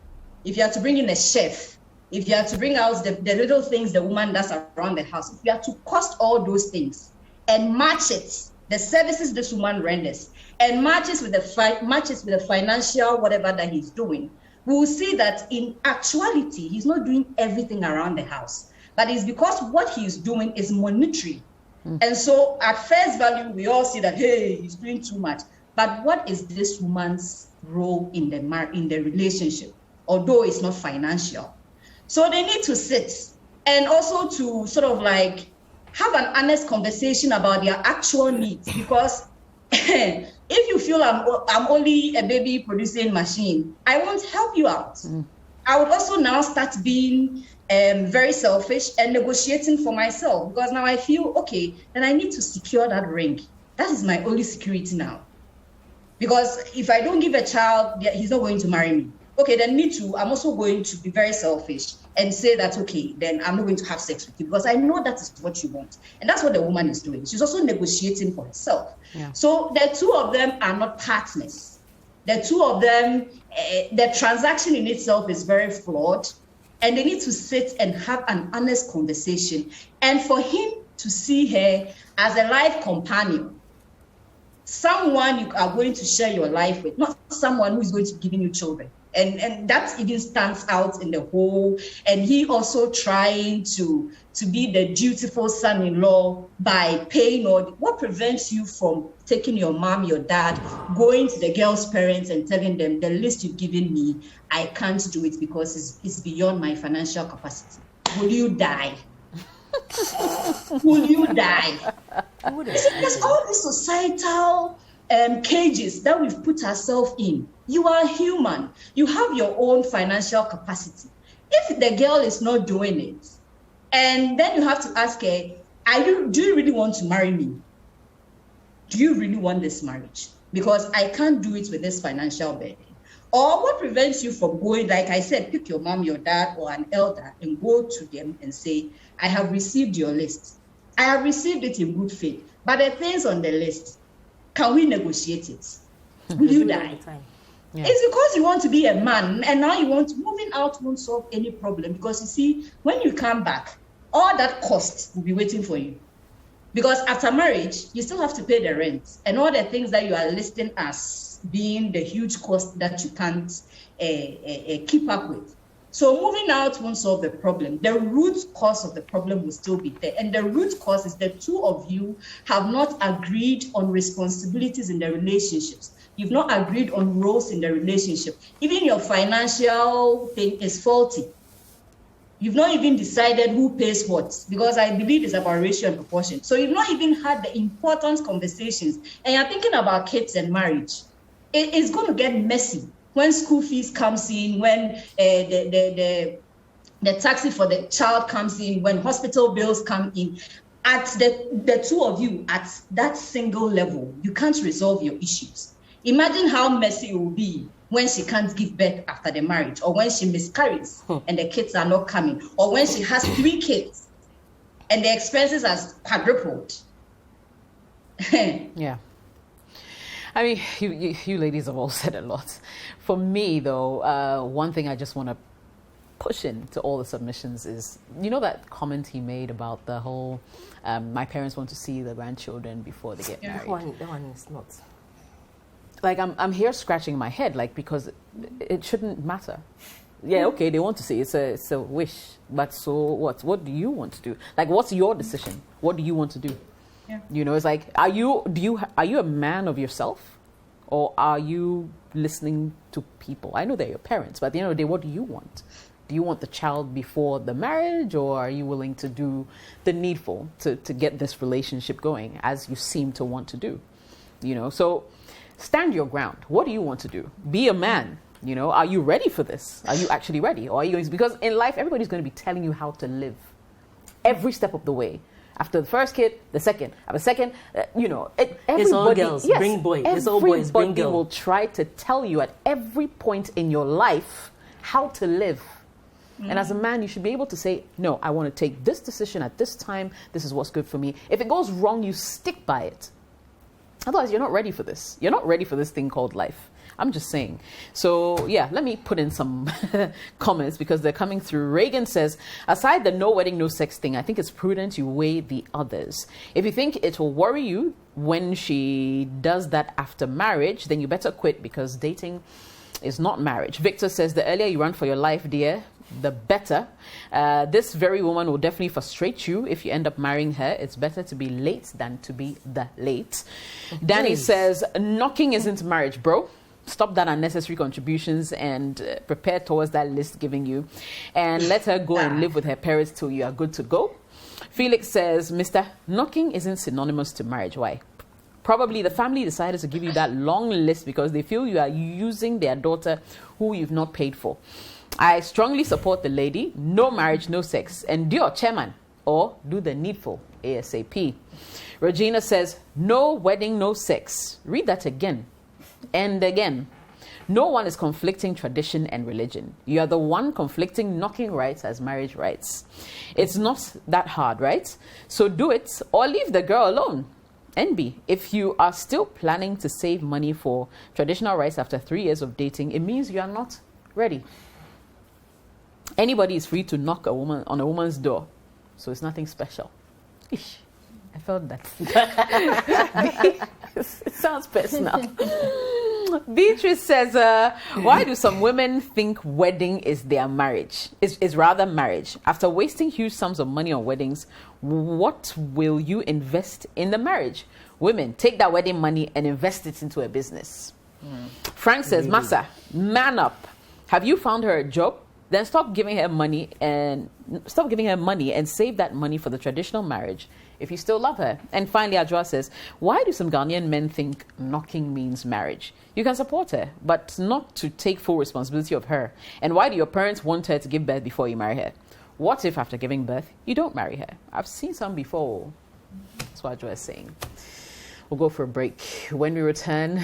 if you are to bring in a chef, if you are to bring out the little things the woman does around the house, if you are to cost all those things and match it, the services this woman renders, and matches with the financial whatever that he's doing, we will see that in actuality, he's not doing everything around the house. But it's because what he's doing is monetary. And so at first value, we all see that, hey, he's doing too much. But what is this woman's role in the relationship, although it's not financial? So they need to sit and also to sort of like have an honest conversation about their actual needs, because if you feel I'm only a baby producing machine, I won't help you out. I would also now start being very selfish and negotiating for myself, because now I feel, okay, then I need to secure that ring. That is my only security now. Because if I don't give a child, he's not going to marry me. Okay, then I'm also going to be very selfish and say that, okay, then I'm not going to have sex with you, because I know that is what you want. And that's what the woman is doing. She's also negotiating for herself. Yeah. So the two of them are not partners. The two of them, the transaction in itself is very flawed, and they need to sit and have an honest conversation. And for him to see her as a life companion, someone you are going to share your life with, not someone who is going to be giving you children. And that even stands out in the whole. And he also trying to be the dutiful son-in-law by paying all. What prevents you from taking your mom, your dad, going to the girl's parents and telling them, the list you've given me, I can't do it because it's beyond my financial capacity. Will you die? Will you die? There's all these societal cages that we've put ourselves in. You are human. You have your own financial capacity. If the girl is not doing it, and then you have to ask her, do you really want to marry me? Do you really want this marriage? Because I can't do it with this financial burden. Or what prevents you from going, like I said, pick your mom, your dad, or an elder and go to them and say, I have received your list. I have received it in good faith. But the things on the list, can we negotiate it? Will you die? Yeah. It's because you want to be a man, and now moving out won't solve any problem, because you see, when you come back, all that cost will be waiting for you. Because after marriage, you still have to pay the rent and all the things that you are listing as being the huge cost that you can't keep up with. So moving out won't solve the problem. The root cause of the problem will still be there. And the root cause is the two of you have not agreed on responsibilities in the relationships. You've not agreed on roles in the relationship. Even your financial thing is faulty. You've not even decided who pays what, because I believe it's about ratio and proportion. So you've not even had the important conversations, and you're thinking about kids and marriage. It's going to get messy when school fees comes in, when the taxi for the child comes in, when hospital bills come in. At the two of you at that single level, you can't resolve your issues. Imagine how messy it will be when she can't give birth after the marriage, or when she miscarries and the kids are not coming, or when she has 3 kids and the expenses are quadrupled. Yeah. I mean, you ladies have all said a lot. For me, though, one thing I just want to push into all the submissions is, that comment he made about the whole, my parents want to see the grandchildren before they get married. That one is not. Like, I'm here scratching my head, like, because it shouldn't matter. Yeah, okay, they want to see. It's a wish. But so what? What do you want to do? Like, what's your decision? What do you want to do? Yeah. It's like, are you a man of yourself? Or are you listening to people? I know they're your parents, but at the end of the day, what do you want? Do you want the child before the marriage, or are you willing to do the needful to get this relationship going, as you seem to want to do? You know, so stand your ground. What do you want to do? Be a man. You know, are you ready for this? Are you actually ready? Or are you, because in life, everybody's going to be telling you how to live every step of the way. After the first kid, the second. After the second, everybody, it's all girls, yes, bring boys. It's all boys, bring girls. Everybody will try to tell you at every point in your life how to live. And as a man, you should be able to say, no, I want to take this decision at this time. This is what's good for me. If it goes wrong, you stick by it. Otherwise, you're not ready for this. You're not ready for this thing called life. I'm just saying. So, yeah, let me put in some comments because they're coming through. Reagan says, aside the no wedding, no sex thing, I think it's prudent you weigh the others. If you think it will worry you when she does that after marriage, then you better quit, because dating is not marriage. Victor says, the earlier you run for your life, dear, the better. This very woman will definitely frustrate you if you end up marrying her. It's better to be late than to be the late. Danny says, knocking isn't marriage, bro. Stop that unnecessary contributions and prepare towards that list giving you, and let her go and live with her parents till you are good to go. Felix says, Mr. Knocking isn't synonymous to marriage. Why? Probably the family decided to give you that long list because they feel you are using their daughter who you've not paid for. I strongly support the lady. No marriage, no sex. Endure, chairman, or do the needful ASAP. Regina says, no wedding, no sex. Read that again and again. No one is conflicting tradition and religion. You are the one conflicting knocking rights as marriage rights. It's not that hard, right? So do it or leave the girl alone. NB, if you are still planning to save money for traditional rights after 3 years of dating, it means you are not ready. Anybody is free to knock on a woman's door, so it's nothing special. Ish, I felt that. It sounds personal. Beatrice says, why do some women think wedding is their marriage? Is rather marriage. After wasting huge sums of money on weddings, what will you invest in the marriage? Women, take that wedding money and invest it into a business. Frank says, Massa, man up. Have you found her a job? Then stop giving her money and save that money for the traditional marriage if you still love her. And finally, Adjoa says, why do some Ghanaian men think knocking means marriage? You can support her, but not to take full responsibility of her. And why do your parents want her to give birth before you marry her? What if after giving birth, you don't marry her? I've seen some before. That's what Adjoa is saying. We'll go for a break. When we return,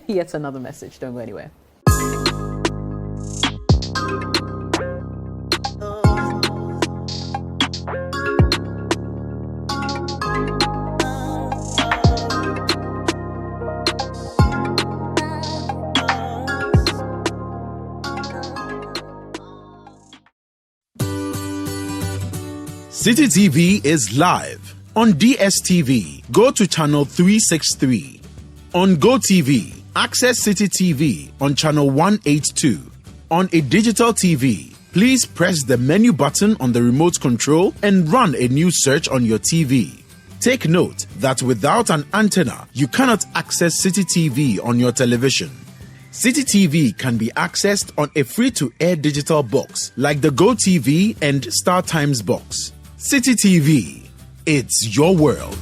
yet another message. Don't go anywhere. City TV is live on DSTV. Go to channel 363. On GoTV, access City TV on channel 182. On a digital TV, please press the menu button on the remote control and run a new search on your TV. Take note that without an antenna, you cannot access City TV on your television. City TV can be accessed on a free-to-air digital box like the GoTV and Star Times box. City TV, it's your world.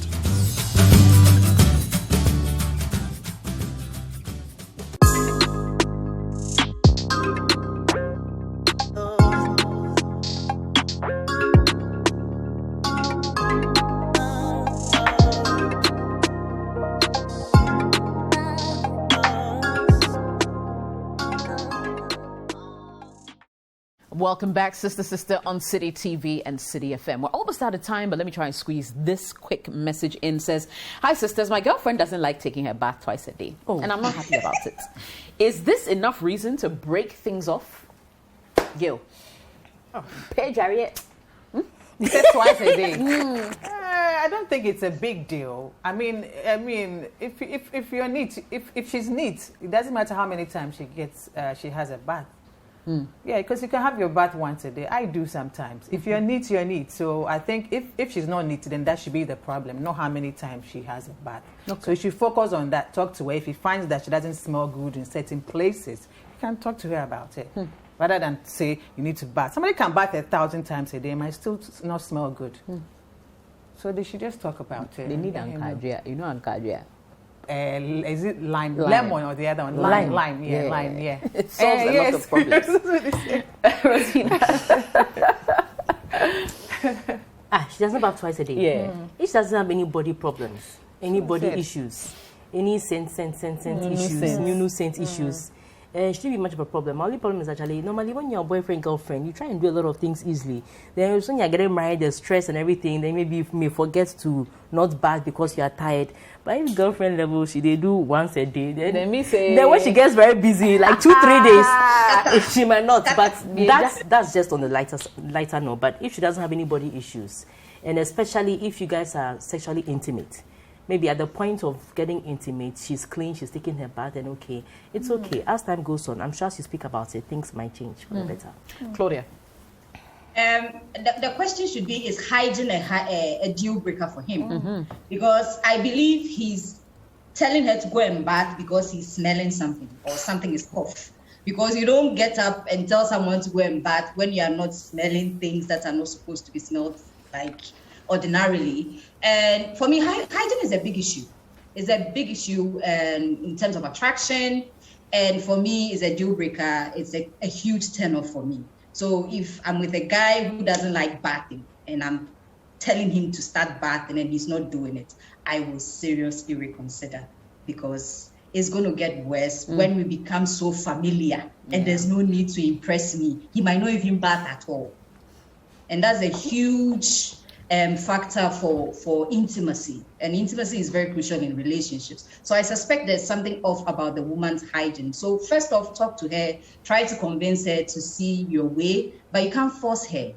Welcome back, Sister, on City TV and City FM. We're almost out of time, but let me try and squeeze this quick message in. Says, hi, sisters. My girlfriend doesn't like taking her bath twice a day, and I'm not happy about it. Is this enough reason to break things off? Gil. Page Harriet. He says twice a day. I don't think it's a big deal. I mean, if you're neat, if she's neat, it doesn't matter how many times she has a bath. Yeah, because you can have your bath once a day. I do sometimes. If you're neat, you're neat. So I think if she's not neat, then that should be the problem, not how many times she has a bath. Okay. So you should focus on that. Talk to her. If he finds that she doesn't smell good in certain places, you can talk to her about it. Rather than say you need to bath. Somebody can bath 1,000 times a day, might still not smell good. So they should just talk about it. They need ankadria. You know ankadria. Is it lime? Lemon or the other one? Lime. Yeah, lime. Yeah. It solves a lot of problems. Rosina. She doesn't bath twice a day. Yeah. If she doesn't have any body problems, any body issues, any scent issues, new scent issues, it shouldn't be much of a problem. My only problem is actually, normally when you're a boyfriend, girlfriend, you try and do a lot of things easily. Then when you're getting married, the stress and everything, then maybe you may forget to not bath because you are tired. But if girlfriend level, they do once a day. Then when she gets very busy, like 2-3 days, she might not. But that's just on the lighter note. But if she doesn't have any body issues, and especially if you guys are sexually intimate, maybe at the point of getting intimate, she's clean, she's taking her bath, and okay, it's okay. As time goes on, I'm sure as you speak about it, things might change for the better. Claudia. The question should be, is hygiene a deal breaker for him? Because I believe he's telling her to go and bath because he's smelling something or something is off. Because you don't get up and tell someone to go and bath when you are not smelling things that are not supposed to be smelled like ordinarily. And for me, hygiene is a big issue. It's a big issue in terms of attraction. And for me, it's a deal breaker. It's a huge turn-off for me. So if I'm with a guy who doesn't like bathing and I'm telling him to start bathing and he's not doing it, I will seriously reconsider, because it's going to get worse when we become so familiar and there's no need to impress me. He might not even bath at all. And that's a huge factor for intimacy, and intimacy is very crucial in relationships. So I suspect there's something off about the woman's hygiene. So first off, talk to her, try to convince her to see your way, but you can't force her.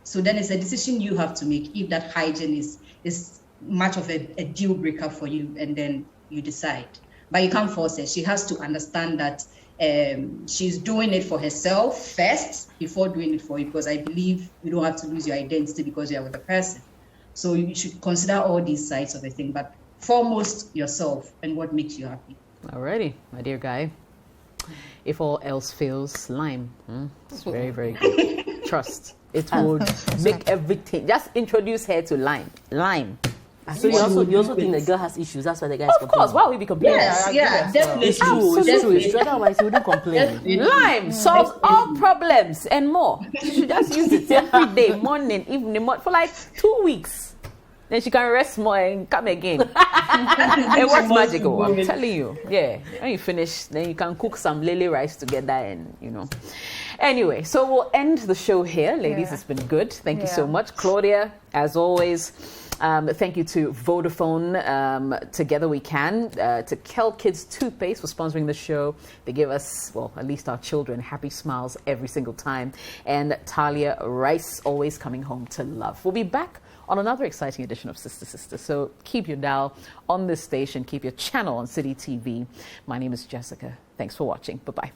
So then it's a decision you have to make if that hygiene is much of a deal breaker for you, and then you decide. But you can't force her. She has to understand that she's doing it for herself first before doing it for you, because I believe you don't have to lose your identity because you're with a person. So you should consider all these sides of the thing, but foremost yourself and what makes you happy. Alrighty, my dear guy. If all else fails, lime. It's very, very good. Trust. It would make everything. Just introduce her to lime. Lime. So you also think the girl has issues? That's why the guys complain. Of course, why would we complain? Yes, definitely. It's true. It's true. Otherwise, you wouldn't complain. Lime solves all problems and more. She should just use it every day, morning, evening, for like 2 weeks. Then she can rest more and come again. It works magical, I'm telling you. Yeah. When you finish, then you can cook some lily rice together and, Anyway, so we'll end the show here. Ladies, it's been good. Thank you so much. Claudia, as always. Thank you to Vodafone, Together We Can, to Kel Kids Toothpaste for sponsoring the show. They give us, well, at least our children, happy smiles every single time. And Talia Rice, always coming home to love. We'll be back on another exciting edition of Sister Sister. So keep your dial on this station, keep your channel on City TV. My name is Jessica. Thanks for watching. Bye-bye.